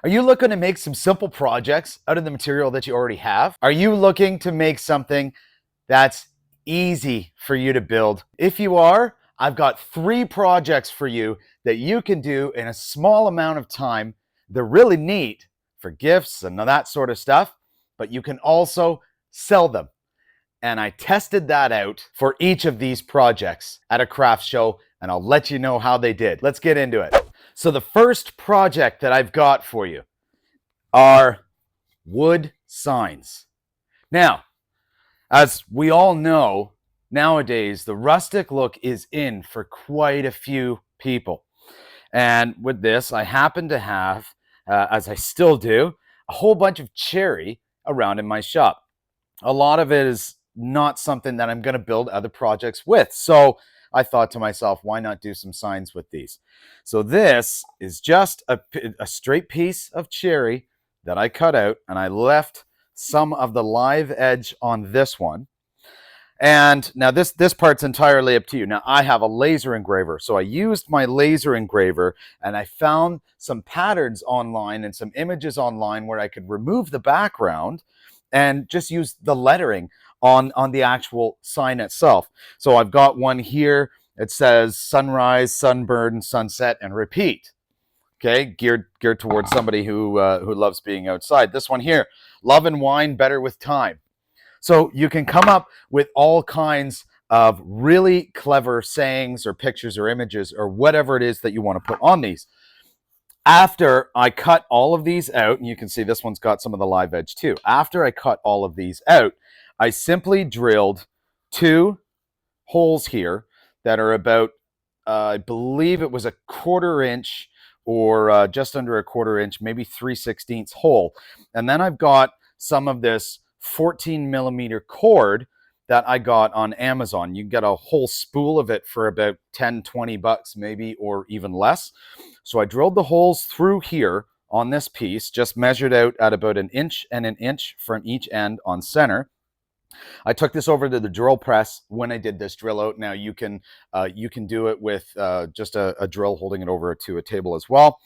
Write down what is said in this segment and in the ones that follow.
Are you looking to make some simple projects out of the material that you already have? Are you looking to make something that's easy for you to build? If you are, I've got 3 projects for you that you can do in a small amount of time. They're really neat for gifts and that sort of stuff, but you can also sell them. And I tested that out for each of these projects at a craft show, and I'll let you know how they did. Let's get into it. So the first project that I've got for you are wood signs. Now, as we all know, nowadays the rustic look is in for quite a few people. And with this, I happen to have, as I still do, a whole bunch of cherry around in my shop. A lot of it is not something that I'm going to build other projects with. So I thought to myself, why not do some signs with these? So this is just a straight piece of cherry that I cut out, and I left some of the live edge on this one. And now this part's entirely up to you. Now I have a laser engraver, so I used my laser engraver, and I found some patterns online and some images online where I could remove the background and just use the lettering on the actual sign itself. So I've got one here. It says sunrise, sunburn, sunset, and repeat. Okay, geared towards somebody who loves being outside. This one here, love and wine, better with time. So you can come up with all kinds of really clever sayings or pictures or images or whatever it is that you want to put on these. After I cut all of these out, and you can see this one's got some of the live edge too. After I cut all of these out, I simply drilled 2 holes here that are about, I believe it was a 1/4 inch or just under a 1/4 inch, maybe 3/16 hole. And then I've got some of this 14 millimeter cord that I got on Amazon. You get a whole spool of it for about 10, 20 bucks maybe, or even less. So I drilled the holes through here on this piece, just measured out at about 1 inch and 1 inch from each end on center. I took this over to the drill press when I did this drill out. Now you can do it with just a drill holding it over to a table as well.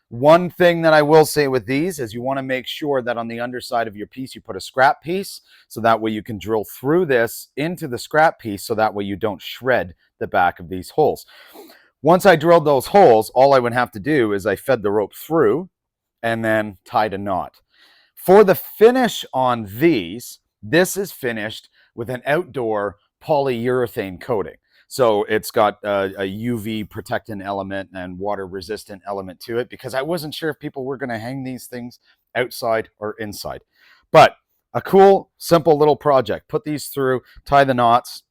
One thing that I will say with these is you want to make sure that on the underside of your piece you put a scrap piece, so that way you can drill through this into the scrap piece, so that way you don't shred the back of these holes. Once I drilled those holes, all I would have to do is I fed the rope through and then tied a knot. For the finish on these, this is finished with an outdoor polyurethane coating. So it's got a UV protectant element and water resistant element to it, because I wasn't sure if people were going to hang these things outside or inside. But a cool, simple little project. Put these through, tie the knots.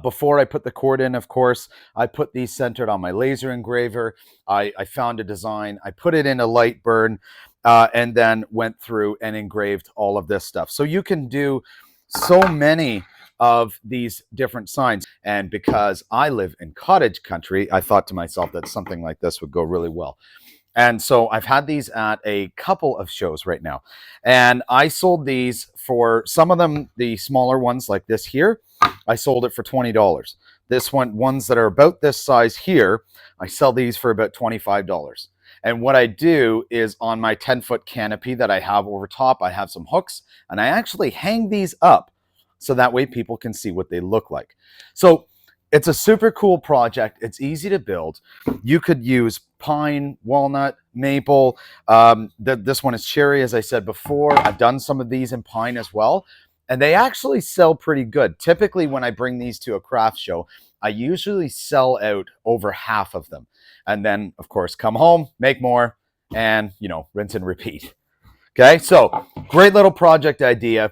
Before I put the cord in, of course, I put these centered on my laser engraver. I found a design. I put it in a light burn, and then went through and engraved all of this stuff. So you can do so many of these different signs. And because I live in cottage country, I thought to myself that something like this would go really well. And so I've had these at a couple of shows right now. And I sold these for, some of them, the smaller ones like this here, I sold it for $20. This one, ones that are about this size here, I sell these for about $25. And what I do is on my 10-foot canopy that I have over top, I have some hooks, and I actually hang these up so that way people can see what they look like. So it's a super cool project. It's easy to build. You could use pine, walnut, maple. This one is cherry, as I said before. I've done some of these in pine as well, and they actually sell pretty good. Typically, when I bring these to a craft show, I usually sell out over half of them. And then, of course, come home, make more, and, rinse and repeat. Okay, so great little project idea.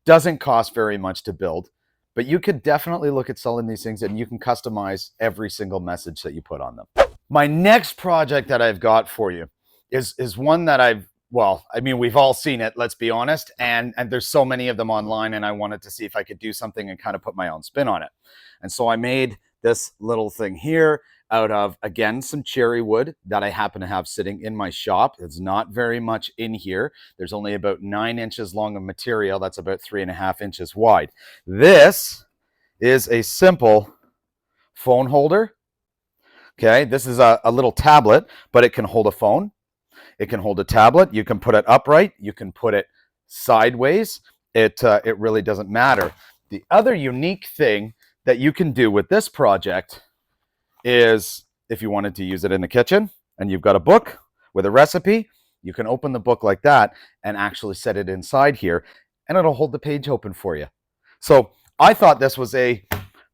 Doesn't cost very much to build, but you could definitely look at selling these things, and you can customize every single message that you put on them. My next project that I've got for you is one that we've all seen it, let's be honest, and there's so many of them online, and I wanted to see if I could do something and kind of put my own spin on it. And so I made this little thing here out of, again, some cherry wood that I happen to have sitting in my shop. It's not very much in here. There's only about 9 inches long of material. That's about 3.5 inches wide. This is a simple phone holder. Okay, this is a little tablet, but it can hold a phone. It can hold a tablet. You can put it upright. You can put it sideways. It really doesn't matter. The other unique thing that you can do with this project is if you wanted to use it in the kitchen and you've got a book with a recipe, you can open the book like that and actually set it inside here, and it'll hold the page open for you. So I thought this was a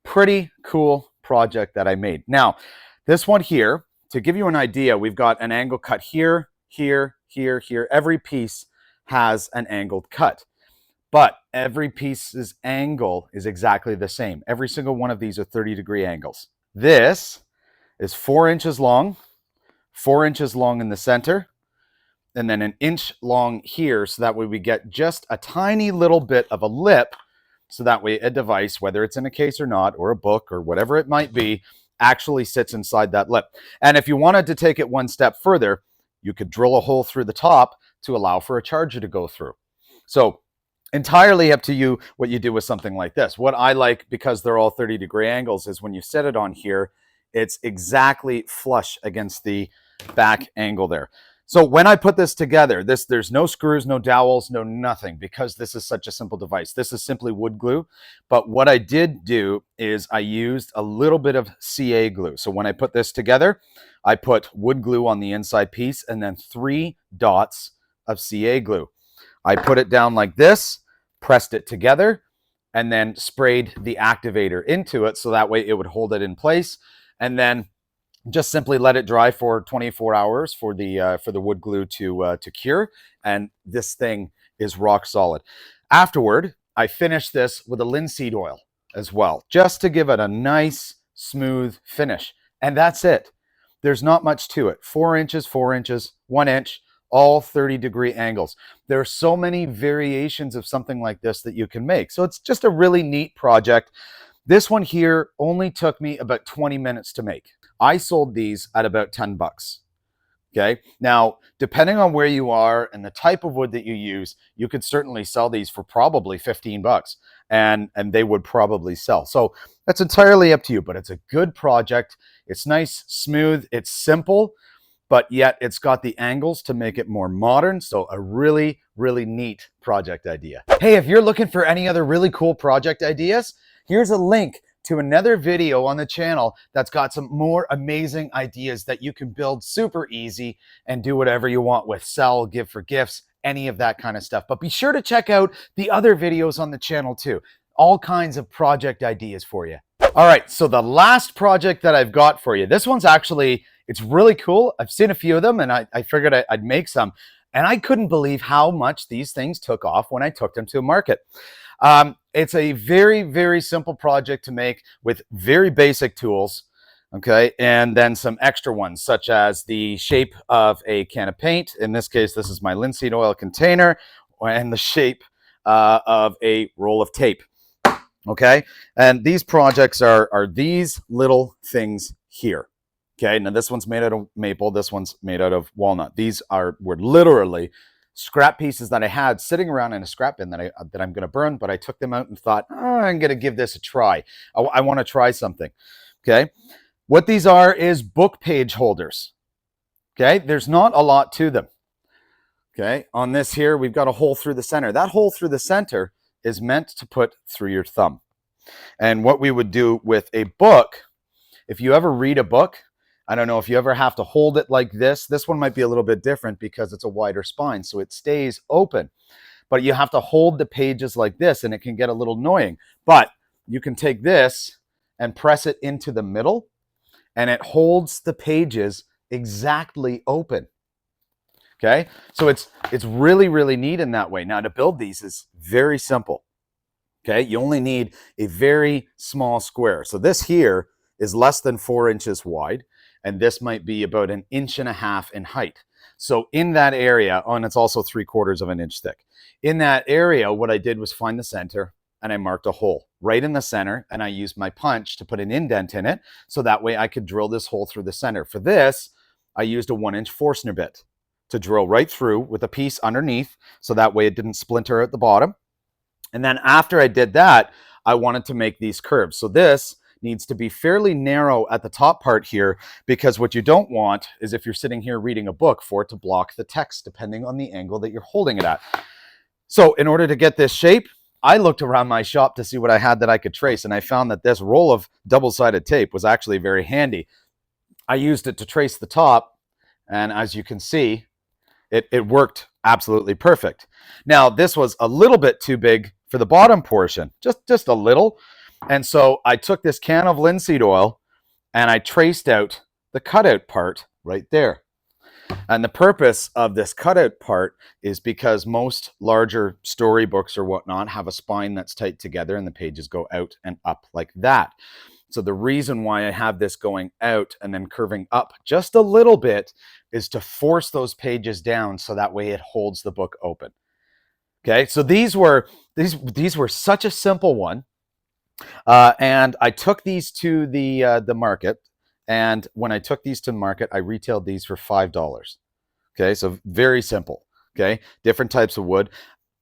pretty cool project that I made. Now, this one here, to give you an idea, we've got an angle cut here, here, here, here. Every piece has an angled cut, but every piece's angle is exactly the same. Every single one of these are 30-degree angles. This is 4 inches long, 4 inches long in the center, and then an inch long here, so that way we get just a tiny little bit of a lip, so that way a device, whether it's in a case or not, or a book or whatever it might be, actually sits inside that lip. And if you wanted to take it one step further, you could drill a hole through the top to allow for a charger to go through. So entirely up to you what you do with something like this. What I like, because they're all 30-degree angles, is when you set it on here, it's exactly flush against the back angle there. So when I put this together, there's no screws, no dowels, no nothing, because this is such a simple device. This is simply wood glue. But what I did do is I used a little bit of CA glue. So when I put this together, I put wood glue on the inside piece and then 3 dots of CA glue. I put it down like this, pressed it together, and then sprayed the activator into it so that way it would hold it in place. And then just simply let it dry for 24 hours for the wood glue to cure, and this thing is rock solid. Afterward, I finished this with a linseed oil as well, just to give it a nice, smooth finish. And that's it. There's not much to it. 4 inches, 4 inches, 1 inch, all 30-degree angles. There are so many variations of something like this that you can make. So it's just a really neat project. This one here only took me about 20 minutes to make. I sold these at about 10 bucks. Okay. Now, depending on where you are and the type of wood that you use, you could certainly sell these for probably 15 bucks and they would probably sell. So that's entirely up to you, but it's a good project. It's nice, smooth, it's simple, but yet it's got the angles to make it more modern. So a really, really neat project idea. Hey, if you're looking for any other really cool project ideas, here's a link to another video on the channel that's got some more amazing ideas that you can build super easy and do whatever you want with. Sell, give for gifts, any of that kind of stuff. But be sure to check out the other videos on the channel too. All kinds of project ideas for you. All right, so the last project that I've got for you, this one's actually, it's really cool. I've seen a few of them and I figured I'd make some. And I couldn't believe how much these things took off when I took them to market. It's a very, very simple project to make with very basic tools, okay? And then some extra ones, such as the shape of a can of paint. In this case, this is my linseed oil container, and the shape of a roll of tape, okay? And these projects are these little things here. Okay, now this one's made out of maple, this one's made out of walnut. These were literally scrap pieces that I had sitting around in a scrap bin that I'm going to burn, but I took them out and thought, oh, I'm going to give this a try. I want to try something. Okay, what these are is book page holders. Okay, there's not a lot to them. Okay, on this here, we've got a hole through the center. That hole through the center is meant to put through your thumb. And what we would do with a book, if you ever read a book, I don't know if you ever have to hold it like this. This one might be a little bit different because it's a wider spine, so it stays open. But you have to hold the pages like this, and it can get a little annoying. But you can take this and press it into the middle, and it holds the pages exactly open. Okay, so it's really, really neat in that way. Now, to build these is very simple. Okay, you only need a very small square. So this here is less than 4 inches wide. And this might be about 1.5 inches in height. So in that area, and it's also 3/4 of an inch thick. In that area, what I did was find the center and I marked a hole right in the center, and I used my punch to put an indent in it. So that way I could drill this hole through the center. For this, I used a 1-inch Forstner bit to drill right through with a piece underneath. So that way it didn't splinter at the bottom. And then after I did that, I wanted to make these curves. So this needs to be fairly narrow at the top part here, because what you don't want is, if you're sitting here reading a book, for it to block the text depending on the angle that you're holding it at. So in order to get this shape, I looked around my shop to see what I had that I could trace, and I found that this roll of double-sided tape was actually very handy. I used it to trace the top, and as you can see, it worked absolutely perfect. Now, this was a little bit too big for the bottom portion, just a little. And so I took this can of linseed oil and I traced out the cutout part right there. And the purpose of this cutout part is because most larger storybooks or whatnot have a spine that's tight together and the pages go out and up like that. So the reason why I have this going out and then curving up just a little bit is to force those pages down so that way it holds the book open. Okay, so these were such a simple one. And I took these to the market, and when I took these to the market, I retailed these for $5. Okay, so very simple. Okay, different types of wood.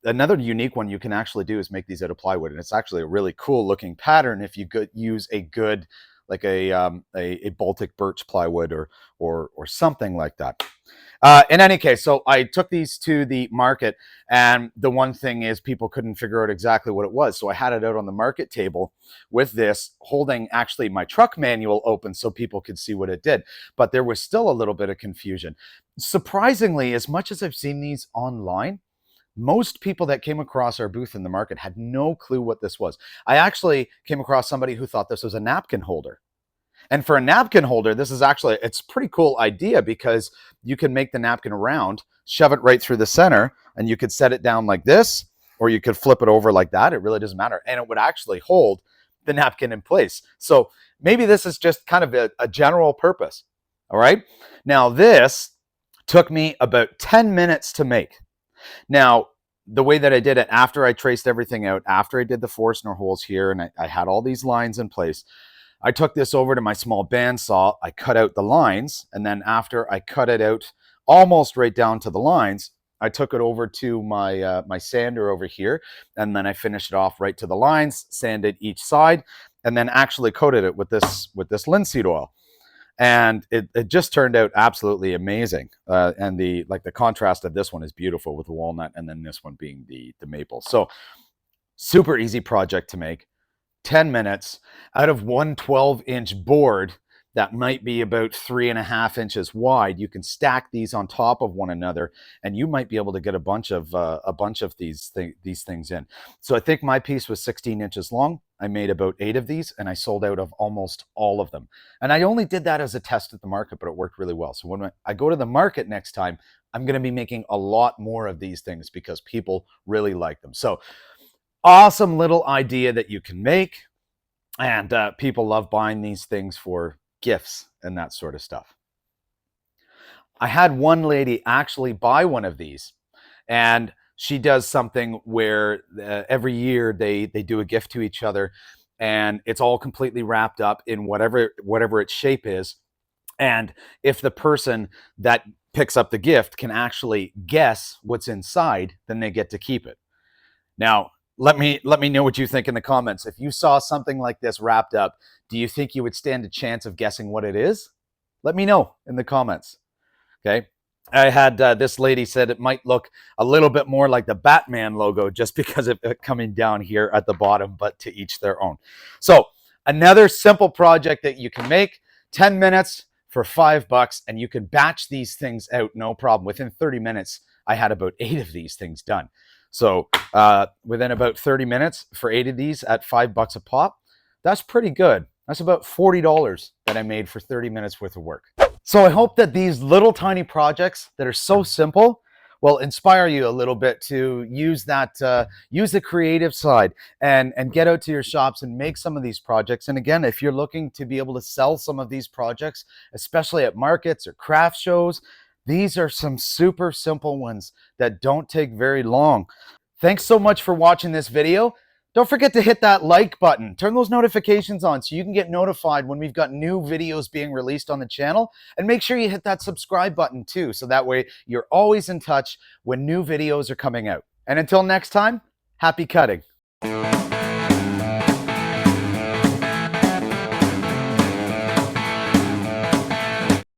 Another unique one you can actually do is make these out of plywood, and it's actually a really cool looking pattern if you could use a good, like a Baltic birch plywood or something like that. In any case, so I took these to the market, and the one thing is people couldn't figure out exactly what it was. So I had it out on the market table with this, holding actually my truck manual open so people could see what it did. But there was still a little bit of confusion. Surprisingly, as much as I've seen these online, most people that came across our booth in the market had no clue what this was. I actually came across somebody who thought this was a napkin holder. And for a napkin holder, this is actually, it's a pretty cool idea, because you can make the napkin round, shove it right through the center, and you could set it down like this, or you could flip it over like that. It really doesn't matter. And it would actually hold the napkin in place. So maybe this is just kind of a general purpose. All right. Now, this took me about 10 minutes to make. Now, the way that I did it, after I traced everything out, after I did the Forstner holes here, and I had all these lines in place, I took this over to my small bandsaw, I cut out the lines, and then after I cut it out almost right down to the lines, I took it over to my my sander over here, and then I finished it off right to the lines, sanded each side, and then actually coated it with this linseed oil. And it just turned out absolutely amazing. And the contrast of this one is beautiful with the walnut, and then this one being the maple. So super easy project to make. 10 minutes out of one 12-inch board that might be about 3.5 inches wide. You can stack these on top of one another, and you might be able to get a bunch of these things in. So I think my piece was 16 inches long. I made about 8 of these, and I sold out of almost all of them. And I only did that as a test at the market, but it worked really well. So when I go to the market next time, I'm going to be making a lot more of these things because people really like them. So awesome little idea that you can make, and people love buying these things for gifts and that sort of stuff. I had one lady actually buy one of these, and she does something where every year they do a gift to each other, and it's all completely wrapped up in whatever its shape is. And if the person that picks up the gift can actually guess what's inside, then they get to keep it. Now, let me know what you think in the comments. If you saw something like this wrapped up, do you think you would stand a chance of guessing what it is? Let me know in the comments. Okay. I had this lady said it might look a little bit more like the Batman logo just because of it coming down here at the bottom, but to each their own. So another simple project that you can make, 10 minutes for $5, and you can batch these things out, no problem. Within 30 minutes, I had about 8 of these things done. So within about 30 minutes for 8 of these at $5 a pop, that's pretty good. That's about $40 that I made for 30 minutes worth of work. So I hope that these little tiny projects that are so simple will inspire you a little bit to use the creative side and get out to your shops and make some of these projects. And again, if you're looking to be able to sell some of these projects, especially at markets or craft shows, these are some super simple ones that don't take very long. Thanks so much for watching this video. Don't forget to hit that like button. Turn those notifications on so you can get notified when we've got new videos being released on the channel. And make sure you hit that subscribe button too, so that way you're always in touch when new videos are coming out. And until next time, happy cutting.